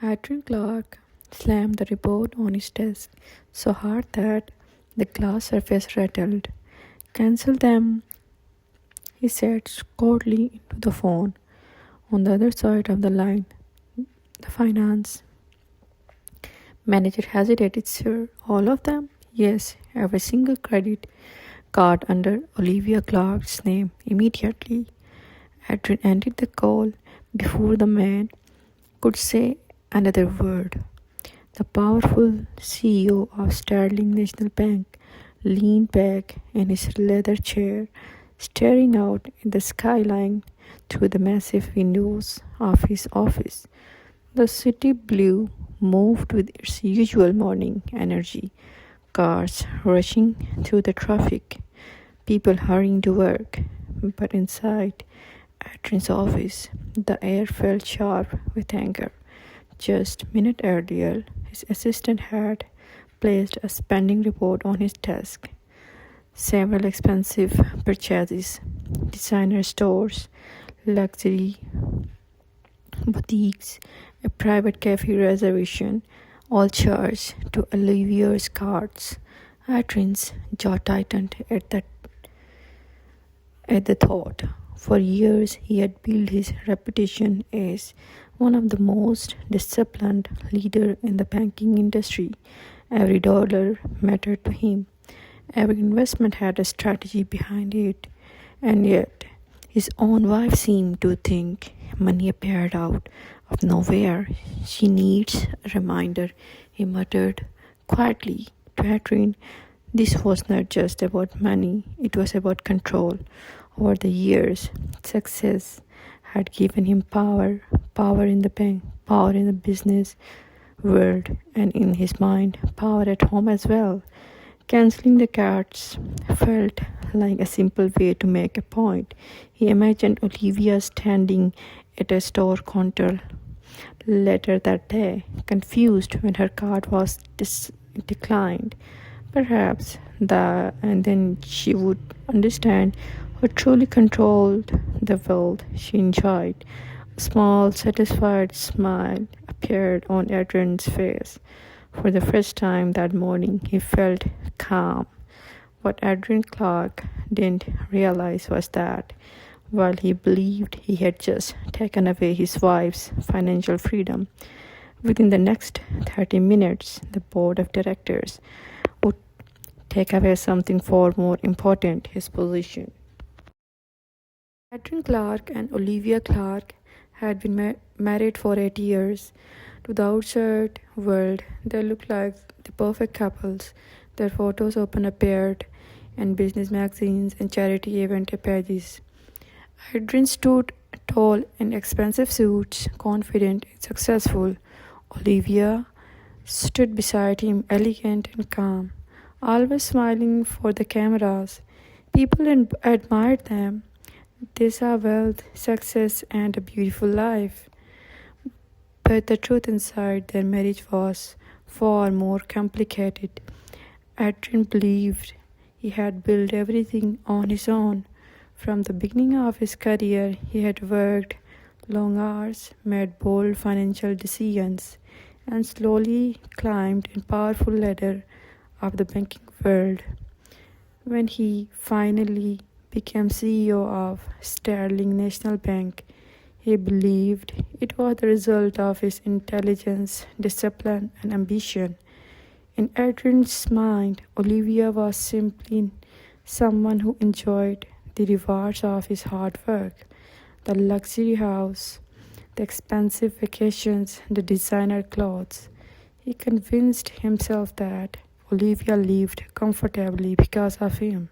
Adrian Clarke slammed the report on his desk so hard that the glass surface rattled. Cancel them, he said coldly into the phone. On the other side of the line, the finance manager hesitated. Sir, all of them? Yes, every single credit card under Olivia Clarke's name immediately. Adrian ended the call before the man could say another word. The powerful CEO of Sterling National Bank leaned back in his leather chair, staring out at the skyline through the massive windows of his office. The city blue moved with its usual morning energy, cars rushing through the traffic, people hurrying to work. But inside Adrian's office, the air felt sharp with anger. Just a minute earlier, his assistant had placed a spending report on his desk. Several expensive purchases, designer stores, luxury boutiques, a private cafe reservation, all charged to Olivia's cards. Adrian's jaw tightened at the thought. For years, he had built his reputation as one of the most disciplined leaders in the banking industry. Every dollar mattered to him. Every investment had a strategy behind it. And yet, his own wife seemed to think money appeared out of nowhere. She needs a reminder, he muttered quietly to Adrian. This was not just about money, it was about control. Over the years, success had given him power in the bank, power in the business world, and in his mind, power at home as well. Canceling the cards felt like a simple way to make a point. He imagined Olivia standing at a store counter later that day, confused when her card was declined. Perhaps and then she would understand who truly controlled the wealth she enjoyed. A small, satisfied smile appeared on Adrian's face. For the first time that morning, he felt calm. What Adrian Clarke didn't realize was that while he believed he had just taken away his wife's financial freedom, within the next 30 minutes, the board of directors would take away something far more important, his position. Adrian Clarke and Olivia Clarke had been married for 8 years. To the outside world, they looked like the perfect couples. Their photos often appeared in business magazines and charity event pages. Adrian stood tall in expensive suits, confident and successful. Olivia stood beside him, elegant and calm, always smiling for the cameras. People admired them. They saw wealth, success, and a beautiful life. But the truth inside their marriage was far more complicated. Adrian believed he had built everything on his own. From the beginning of his career, he had worked long hours, made bold financial decisions, and slowly climbed a powerful ladder of the banking world. When he finally became CEO of Sterling National Bank, he believed it was the result of his intelligence, discipline, and ambition. In Adrian's mind, Olivia was simply someone who enjoyed the rewards of his hard work. The luxury house, the expensive vacations, the designer clothes. He convinced himself that Olivia lived comfortably because of him.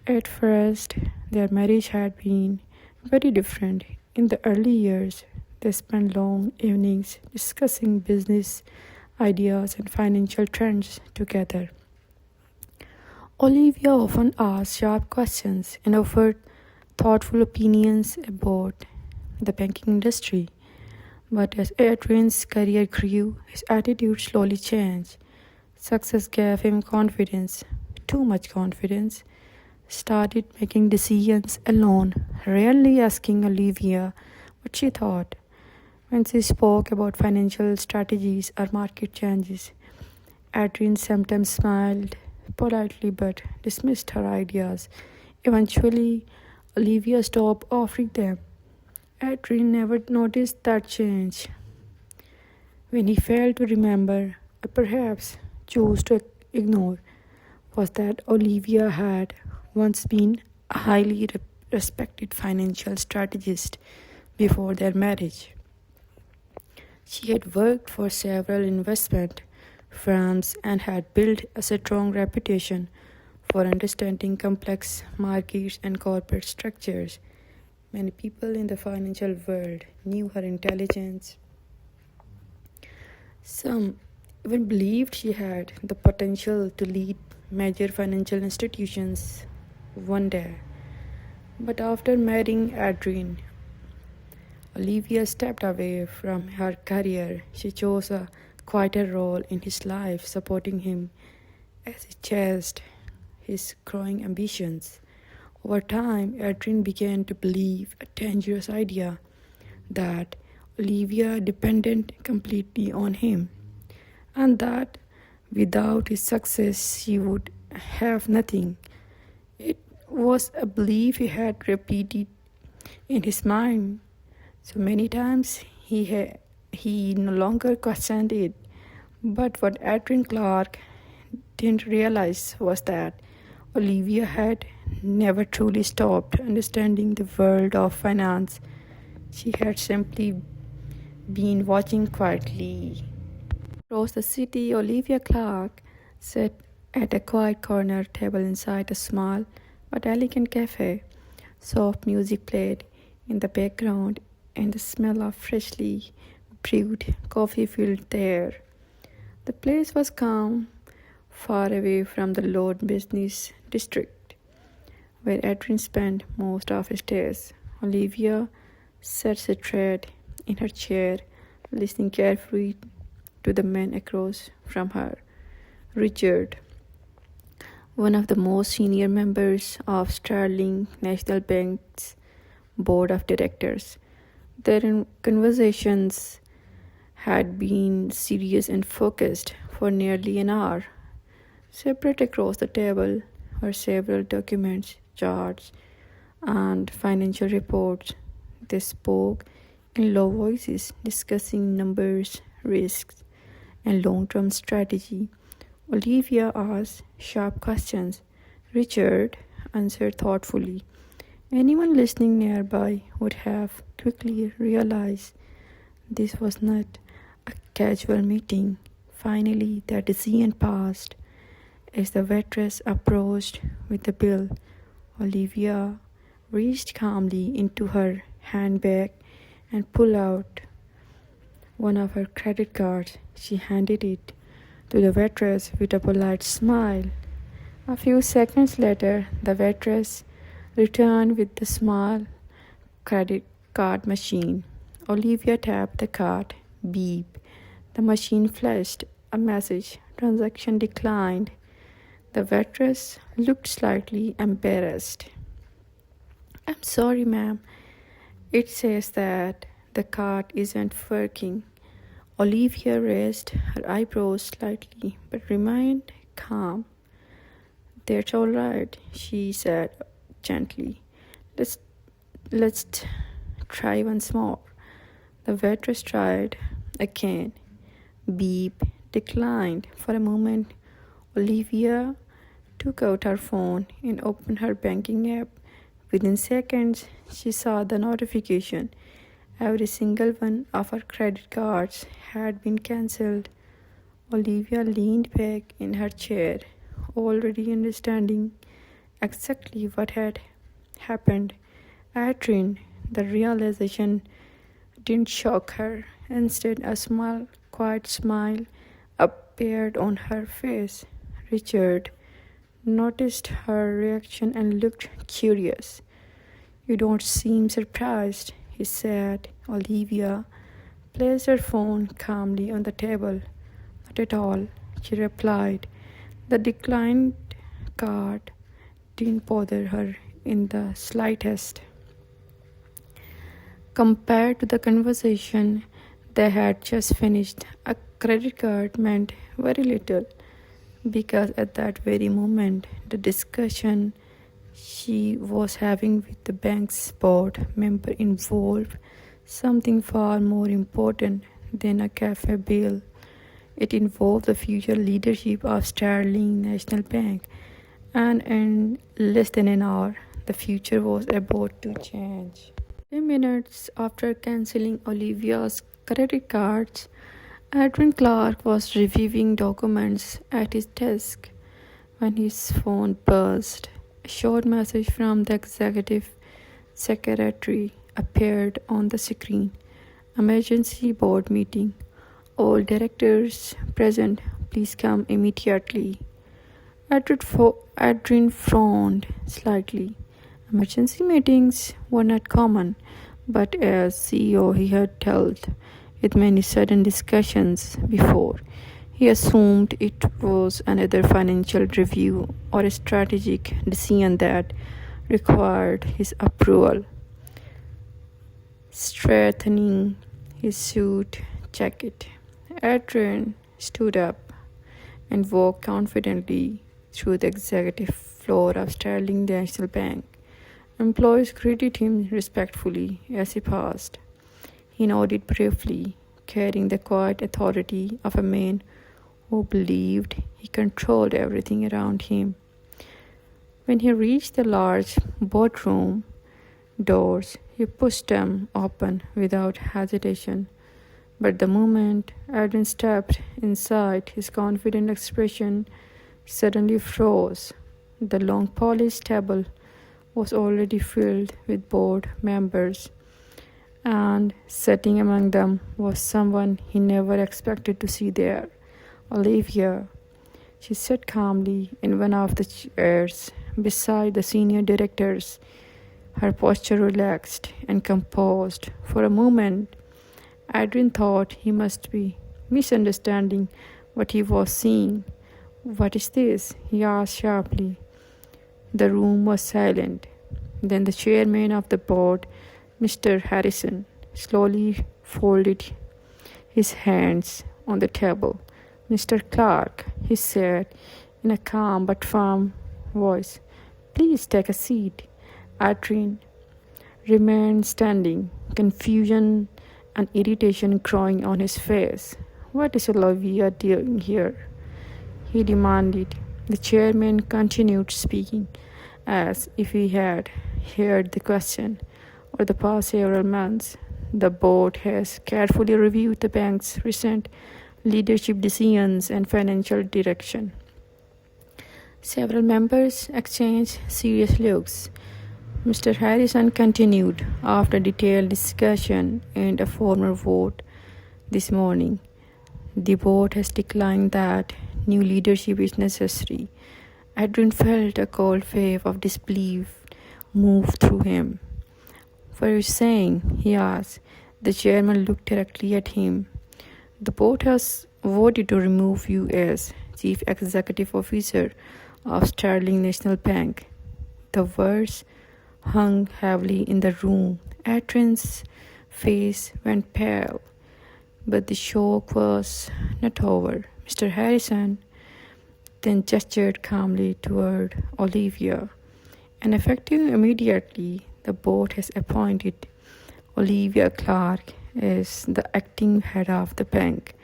At first, their marriage had been very different. In the early years, they spent long evenings discussing business ideas and financial trends together. Olivia often asked sharp questions and offered thoughtful opinions about the banking industry. But as Adrian's career grew, his attitude slowly changed. Success gave him confidence, too much confidence. Started making decisions alone, rarely asking Olivia what she thought. When she spoke about financial strategies or market changes, Adrian sometimes smiled politely but dismissed her ideas. Eventually, Olivia stopped offering them. Adrian never noticed that change. When he failed to remember, or perhaps chose to ignore, was that Olivia had once been a highly respected financial strategist before their marriage. She had worked for several investment firms and had built a strong reputation for understanding complex markets and corporate structures. Many people in the financial world knew her intelligence. Some even believed she had the potential to lead major financial institutions one day. But after marrying Adrian, Olivia stepped away from her career. She chose a quieter role in his life, supporting him as he chased his growing ambitions. Over time, Adrian began to believe a dangerous idea that Olivia depended completely on him, and that without his success she would have nothing. It was a belief he had repeated in his mind so many times he no longer questioned it. But what Adrian Clarke didn't realize was that Olivia had never truly stopped understanding the world of finance. She had simply been watching quietly. Across the city, Olivia Clarke sat at a quiet corner table inside a small but elegant cafe. Soft music played in the background, and the smell of freshly brewed coffee filled the air. The place was calm, far away from the loud business district, where Adrian spent most of his days. Olivia sat straight in her chair, listening carefully to the man across from her. Richard, one of the most senior members of Sterling National Bank's board of directors. Their conversations had been serious and focused for nearly an hour. Separate across the table were several documents, charts, and financial reports. They spoke in low voices, discussing numbers, risks, and long-term strategy. Olivia asked sharp questions. Richard answered thoughtfully. Anyone listening nearby would have quickly realized this was not a casual meeting. Finally, the decision passed. As the waitress approached with the bill, Olivia reached calmly into her handbag and pulled out one of her credit cards. She handed it to the waitress with a polite smile. A few seconds later, the waitress returned with the small credit card machine. Olivia tapped the card. Beep. The machine flashed a message. Transaction declined. The waitress looked slightly embarrassed. I'm sorry, ma'am. It says that the card isn't working. Olivia raised her eyebrows slightly but remained calm. That's all right, she said gently. Let's try once more. The waitress tried again. Beep. Declined. For a moment, Olivia took out her phone and opened her banking app. Within seconds, she saw the notification. Every single one of her credit cards had been cancelled. Olivia leaned back in her chair, already understanding exactly what had happened. Adrian, the realization didn't shock her. Instead, a small, quiet smile appeared on her face. Richard noticed her reaction and looked curious. You don't seem surprised, he said. Olivia placed her phone calmly on the table. Not at all, she replied. The declined card didn't bother her in the slightest. Compared to the conversation They had just finished. A credit card meant very little because at that very moment, the discussion she was having with the bank's board member involved something far more important than a cafe bill. It involved the future leadership of Sterling National Bank, and in less than an hour, the future was about to change. 3 minutes after canceling Olivia's credit cards, Adrian Clarke was reviewing documents at his desk when his phone buzzed. A short message from the executive secretary appeared on the screen. Emergency board meeting. All directors present, please come immediately. Adrian frowned slightly. Emergency meetings were not common, but as CEO he had dealt with many sudden discussions before. He assumed it was another financial review or a strategic decision that required his approval. Straightening his suit jacket, Adrian stood up and walked confidently through the executive floor of Sterling National Bank. Employees greeted him respectfully as he passed. He nodded briefly, carrying the quiet authority of a man who believed he controlled everything around him. When he reached the large boardroom doors, he pushed them open without hesitation. But the moment Adrian stepped inside, his confident expression suddenly froze. The long polished table was already filled with board members, and sitting among them was someone he never expected to see there. Olivia. She sat calmly in one of the chairs beside the senior directors, her posture relaxed and composed. For a moment, Adrian thought he must be misunderstanding what he was seeing. "What is this?" he asked sharply. The room was silent. Then the chairman of the board, Mr. Harrison, slowly folded his hands on the table. "Mr. Clarke," he said in a calm but firm voice, "please take a seat." Adrian remained standing, confusion and irritation growing on his face. "What is Olivia doing here?" he demanded. The chairman continued speaking as if he had heard the question. Over the past several months, the board has carefully reviewed the bank's recent leadership decisions and financial direction. Several members exchanged serious looks. Mr. Harrison continued after detailed discussion and a formal vote this morning. The board has declined that new leadership is necessary. Adrian felt a cold wave of disbelief move through him. "What are you saying?" he asked. The chairman looked directly at him. "The board has voted to remove you as Chief Executive Officer of Sterling National Bank." The words hung heavily in the room. Adrian's face went pale, but the shock was not over. Mr. Harrison then gestured calmly toward Olivia. "And effective immediately, the board has appointed Olivia Clarke as the acting head of the bank."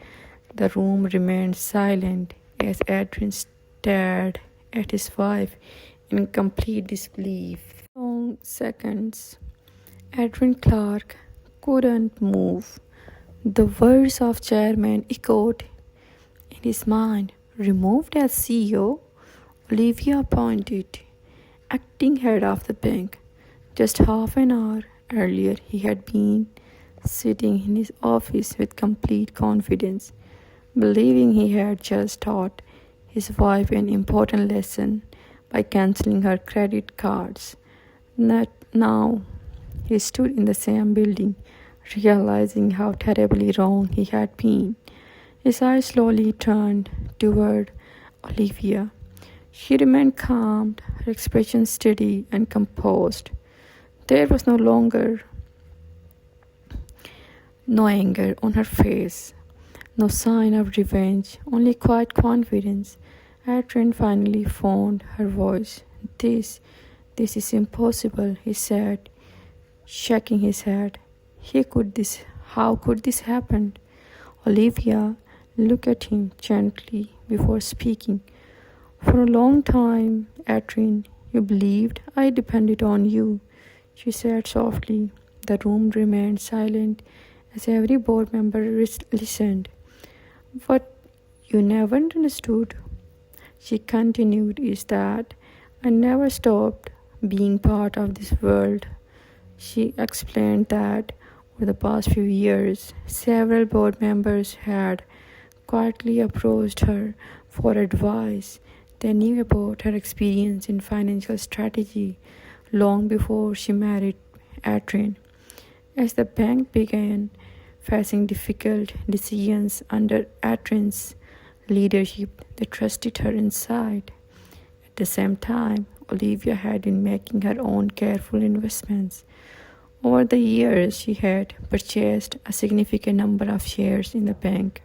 The room remained silent as Adrian stared at his wife in complete disbelief. Long seconds, Adrian Clarke couldn't move. The words of chairman echoed in his mind. Removed as CEO, Olivia appointed acting head of the bank. Just half an hour earlier, he had been sitting in his office with complete confidence, believing he had just taught his wife an important lesson by canceling her credit cards. Not now, he stood in the same building, realizing how terribly wrong he had been. His eyes slowly turned toward Olivia. She remained calm, her expression steady and composed. There was no longer No anger on her face, no sign of revenge, only quiet confidence. Adrian finally found her voice. This is impossible, he said, shaking his head. How could this happen? Olivia looked at him gently before speaking. For a long time, Adrian, you believed I depended on you, she said softly. The room remained silent as every board member listened. What you never understood, she continued, is that I never stopped being part of this world. She explained that over the past few years, several board members had quietly approached her for advice. They knew about her experience in financial strategy long before she married Adrian. As the bank began facing difficult decisions under Adrian's leadership, they trusted her insight. At the same time, Olivia had been making her own careful investments. Over the years, she had purchased a significant number of shares in the bank.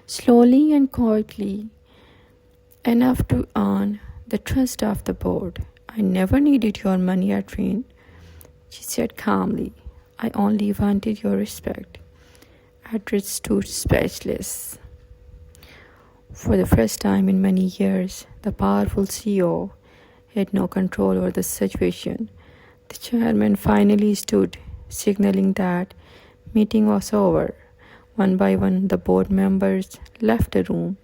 Slowly and quietly, enough to earn the trust of the board. I never needed your money, Adrian, she said calmly. I only wanted your respect. Adrian stood speechless. For the first time in many years, the powerful CEO had no control over the situation. The chairman finally stood, signaling that meeting was over. One by one, the board members left the room,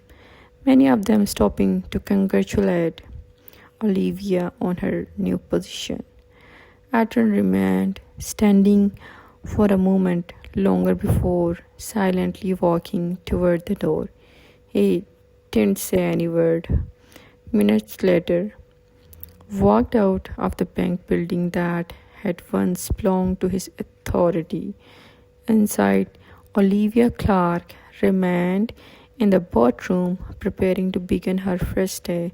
many of them stopping to congratulate Olivia on her new position. Adrian remained standing for a moment longer before silently walking toward the door. He didn't say any word. Minutes later, walked out of the bank building that had once belonged to his authority. Inside, Olivia Clarke remained in the boardroom preparing to begin her first day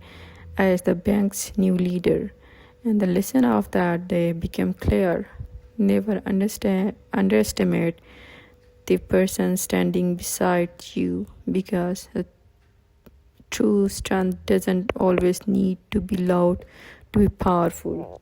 as the bank's new leader. And the lesson of that day became clear. Never underestimate the person standing beside you, because the true strength doesn't always need to be loud to be powerful.